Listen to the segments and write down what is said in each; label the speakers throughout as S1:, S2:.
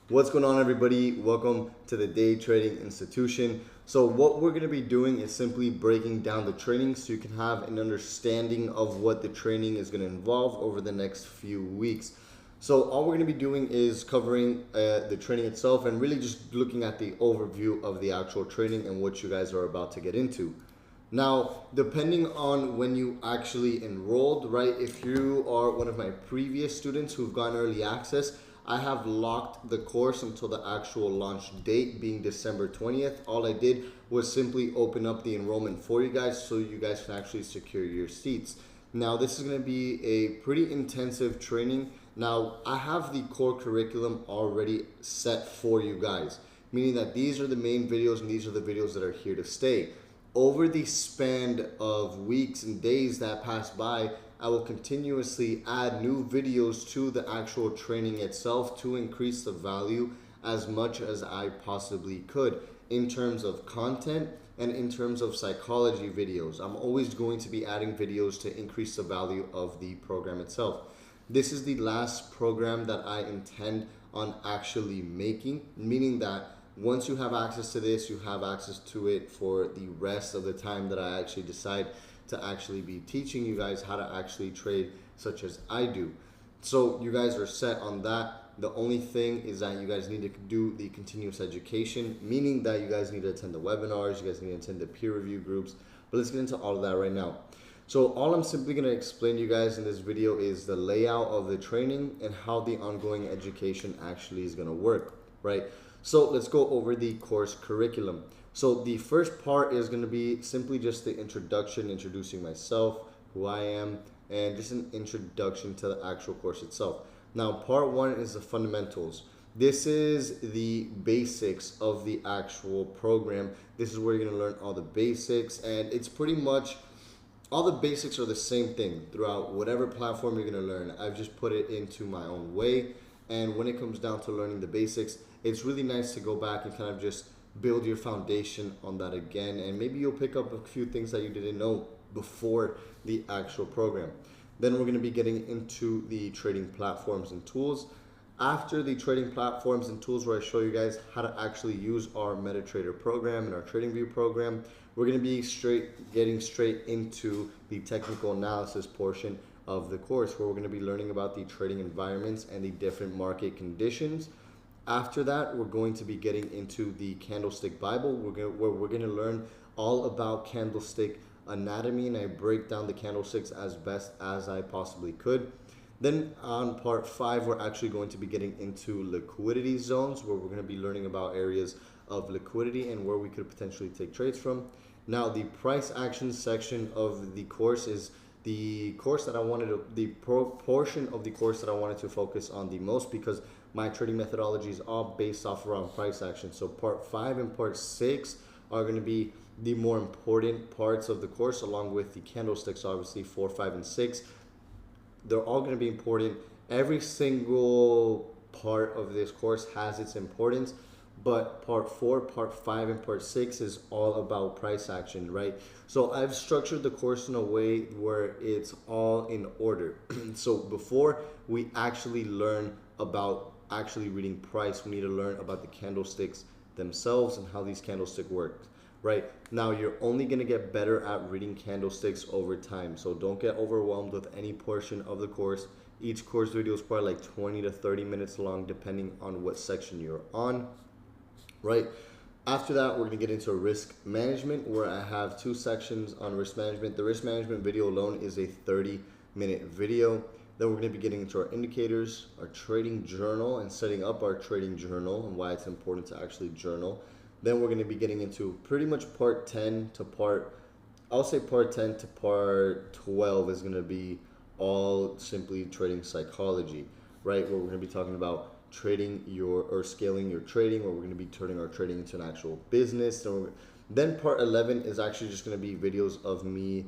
S1: What's going on, everybody? Welcome to the Day Trading Institution. So what we're going to be doing is simply breaking down the training so you can have an understanding of what the training is going to involve over the next few weeks. So all we're going to be doing is covering the training itself and really just looking at the overview of the actual training and what you guys are about to get into. Now, depending on when you actually enrolled, right? If you are one of my previous students who've gotten early access, I have locked the course until the actual launch date being December 20th. All I did was simply open up the enrollment for you guys so you guys can actually secure your seats. Now, this is going to be a pretty intensive training. Now, I have the core curriculum already set for you guys, meaning that these are the main videos and these are the videos that are here to stay. Over the span of weeks and days that pass by, I will continuously add new videos to the actual training itself to increase the value as much as I possibly could in terms of content and in terms of psychology videos. I'm always going to be adding videos to increase the value of the program itself. This is the last program that I intend on actually making, meaning that once you have access to this, you have access to it for the rest of the time that I actually decide to actually be teaching you guys how to actually trade, such as I do. So you guys are set on that. The only thing is that you guys need to do the continuous education, meaning that you guys need to attend the webinars, you guys need to attend the peer review groups. But let's get into all of that right now. So all I'm simply going to explain to you guys in this video is the layout of the training and how the ongoing education actually is going to work, right? So let's go over the course curriculum. So the first part is going to be simply just the introduction, introducing myself, who I am, and just an introduction to the actual course itself. Now, part one is the fundamentals. This is the basics of the actual program. This is where you're going to learn all the basics, and it's pretty much all the basics are the same thing throughout whatever platform you're going to learn. I've just put it into my own way. And when it comes down to learning the basics, it's really nice to go back and kind of just build your foundation on that again. And maybe you'll pick up a few things that you didn't know before the actual program. Then we're going to be getting into the trading platforms and tools. After the trading platforms and tools, where I show you guys how to actually use our MetaTrader program and our TradingView program, we're going to be getting straight into the technical analysis portion of the course, where we're going to be learning about the trading environments and the different market conditions. After that, we're going to be getting into the Candlestick Bible, where we're going to learn all about candlestick anatomy, and I break down the candlesticks as best as I possibly could. Then on part 5, we're actually going to be getting into liquidity zones, where we're going to be learning about areas of liquidity and where we could potentially take trades from. Now, the price action section of the course is the course that I wanted to, the portion of the course that I wanted to focus on the most, because my trading methodology is all based off around price action. So part 5 and part 6 are going to be the more important parts of the course, along with the candlesticks, obviously 4, 5, and 6. They're all going to be important. Every single part of this course has its importance, but part 4, part 5, and part 6 is all about price action, right? So I've structured the course in a way where it's all in order. So before we actually learn about actually reading price, we need to learn about the candlesticks themselves and how these candlesticks work, right? Now, you're only going to get better at reading candlesticks over time, so don't get overwhelmed with any portion of the course. Each course video is probably like 20 to 30 minutes long, depending on what section you're on, right? After that, we're going to get into risk management, where I have 2 sections on risk management. The risk management video alone is a 30-minute video. Then we're going to be getting into our indicators, our trading journal, and setting up our trading journal and why it's important to actually journal. Then we're going to be getting into pretty much part 10 to part 12 is going to be all simply trading psychology, right? Where we're going to be talking about scaling your trading, where we're going to be turning our trading into an actual business. Then part 11 is actually just going to be videos of me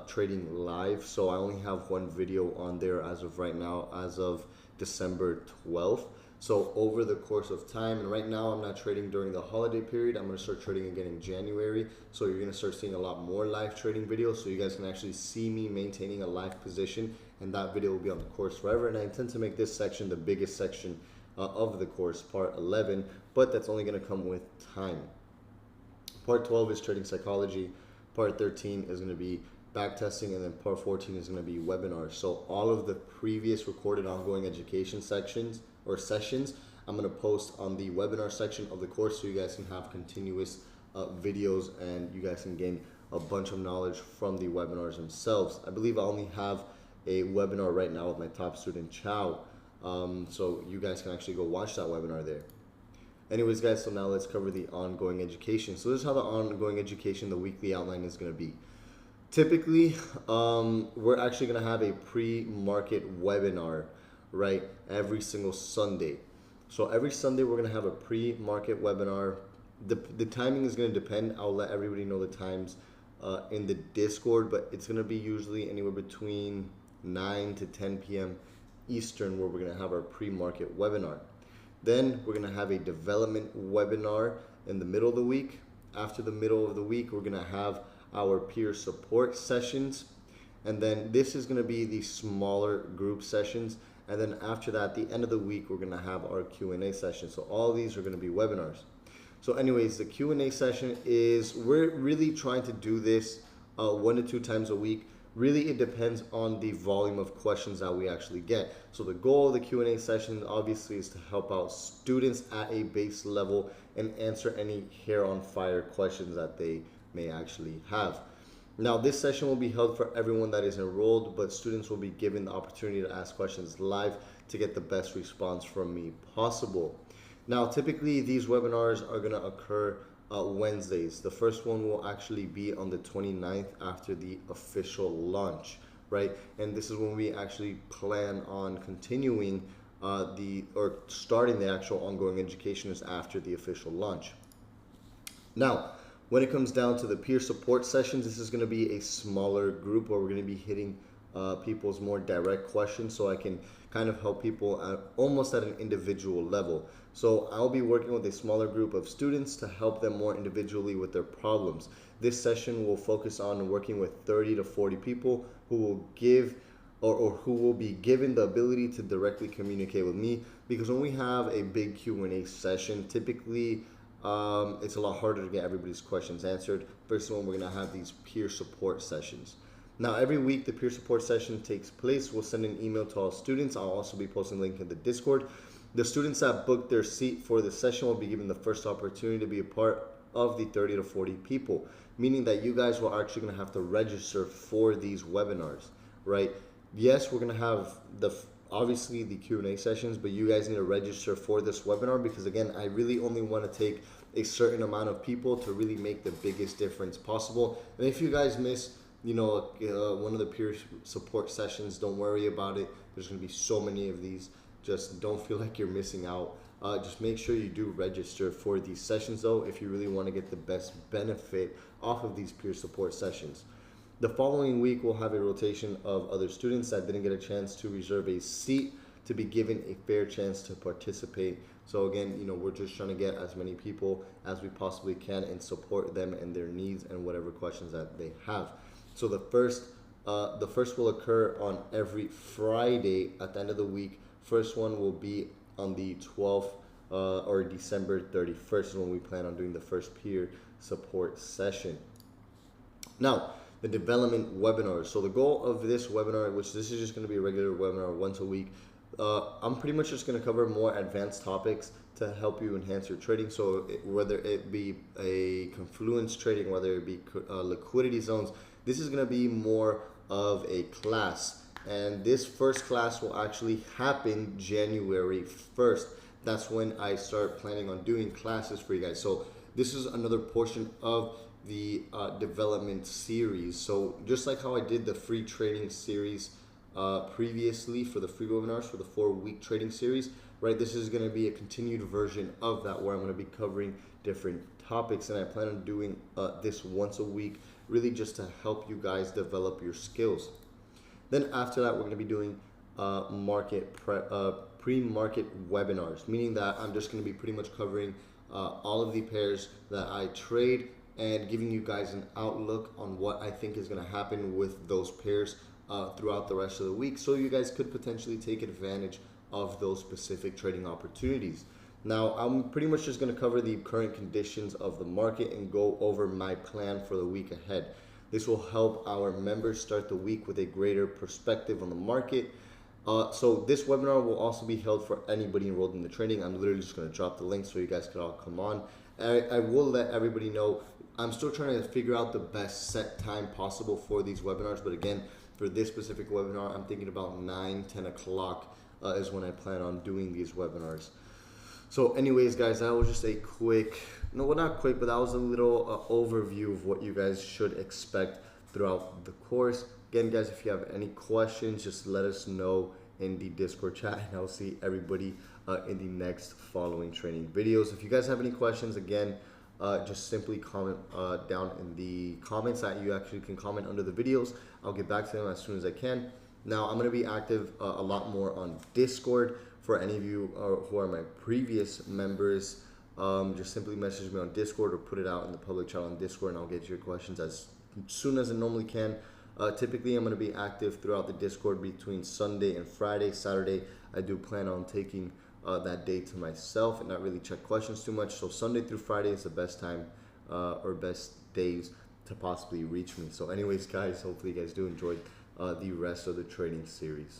S1: trading live. So I only have 1 video on there as of right now, as of December 12th. So over the course of time, and right now I'm not trading during the holiday period. I'm going to start trading again in January. So you're going to start seeing a lot more live trading videos, so you guys can actually see me maintaining a live position, and that video will be on the course forever. And I intend to make this section the biggest section of the course, part 11, but that's only going to come with time. Part 12 is trading psychology. Part 13 is going to be backtesting, and then part 14 is going to be webinars. So all of the previous recorded ongoing education sections or sessions, I'm going to post on the webinar section of the course so you guys can have continuous videos and you guys can gain a bunch of knowledge from the webinars themselves. I believe I only have a webinar right now with my top student, Chow. So you guys can actually go watch that webinar there. Anyways, guys, so now let's cover the ongoing education. So this is how the ongoing education, the weekly outline is going to be. Typically, we're actually going to have a pre-market webinar, right, every single Sunday. So every Sunday, we're going to have a pre-market webinar. The timing is going to depend. I'll let everybody know the times in the Discord, but it's going to be usually anywhere between 9 to 10 p.m. Eastern, where we're going to have our pre-market webinar. Then we're going to have a development webinar in the middle of the week. After the middle of the week, we're going to have our peer support sessions. And then this is going to be the smaller group sessions. And then after that, the end of the week, we're going to have our Q&A session. So all these are going to be webinars. So anyways, the Q&A session is, we're really trying to do this 1 to 2 times a week. Really, it depends on the volume of questions that we actually get. So the goal of the Q&A session obviously is to help out students at a base level and answer any hair on fire questions that they may actually have. Now, this session will be held for everyone that is enrolled, but students will be given the opportunity to ask questions live to get the best response from me possible. Now, typically these webinars are going to occur Wednesdays. The first one will actually be on the 29th after the official launch, right? And this is when we actually plan on continuing starting the actual ongoing education is after the official launch. Now, when it comes down to the peer support sessions, this is going to be a smaller group where we're going to be hitting people's more direct questions, so I can kind of help people almost at an individual level. So I'll be working with a smaller group of students to help them more individually with their problems. This session will focus on working with 30 to 40 people who will give or who will be given the ability to directly communicate with me, because when we have a big Q&A session, typically it's a lot harder to get everybody's questions answered versus when we're going to have these peer support sessions. Now, every week the peer support session takes place. We'll send an email to all students. I'll also be posting a link in the Discord. The students that book their seat for the session will be given the first opportunity to be a part of the 30 to 40 people, meaning that you guys will actually going to have to register for these webinars, right? Yes, we're going to have obviously the Q&A sessions, but you guys need to register for this webinar, because again, I really only want to take a certain amount of people to really make the biggest difference possible. And if you guys miss one of the peer support sessions, don't worry about it. There's going to be so many of these. Just don't feel like you're missing out. Just make sure you do register for these sessions though, if you really want to get the best benefit off of these peer support sessions. The following week, we'll have a rotation of other students that didn't get a chance to reserve a seat to be given a fair chance to participate. So again, we're just trying to get as many people as we possibly can and support them and their needs and whatever questions that they have. So the first will occur on every Friday at the end of the week. First one will be on the 12th or December 31st is when we plan on doing the first peer support session. Now, the development webinar. So the goal of this webinar, which this is just going to be a regular webinar once a week, I'm pretty much just going to cover more advanced topics to help you enhance your trading. So whether it be a confluence trading, whether it be liquidity zones, this is going to be more of a class. And this first class will actually happen January 1st. That's when I start planning on doing classes for you guys. So this is another portion of the development series. So just like how I did the free trading series previously for the free webinars for the 4-week trading series, right? This is going to be a continued version of that, where I'm going to be covering different topics, and I plan on doing this once a week, really just to help you guys develop your skills. Then after that, we're going to be doing pre-market webinars, meaning that I'm just going to be pretty much covering all of the pairs that I trade and giving you guys an outlook on what I think is going to happen with those pairs throughout the rest of the week, so you guys could potentially take advantage of those specific trading opportunities. Now, I'm pretty much just going to cover the current conditions of the market and go over my plan for the week ahead. This will help our members start the week with a greater perspective on the market. So this webinar will also be held for anybody enrolled in the training. I'm literally just going to drop the link so you guys can all come on. I will let everybody know I'm still trying to figure out the best set time possible for these webinars. But again, for this specific webinar, I'm thinking about 9-10 o'clock is when I plan on doing these webinars. So anyways, guys, that was just a quick, no, well, not quick, but that was a little overview of what you guys should expect throughout the course. Again, guys, if you have any questions, just let us know in the Discord chat, and I'll see everybody in the next following training videos. If you guys have any questions, again, just simply comment down in the comments that you actually can comment under the videos. I'll get back to them as soon as I can. Now, I'm going to be active a lot more on Discord. For any of you who are my previous members, just simply message me on Discord or put it out in the public channel on Discord, and I'll get your questions as soon as I normally can. Typically, I'm going to be active throughout the Discord between Sunday and Friday. Saturday, I do plan on taking that day to myself and not really check questions too much. So Sunday through Friday is the best time or best days to possibly reach me. So anyways, guys, hopefully you guys do enjoy the rest of the trading series.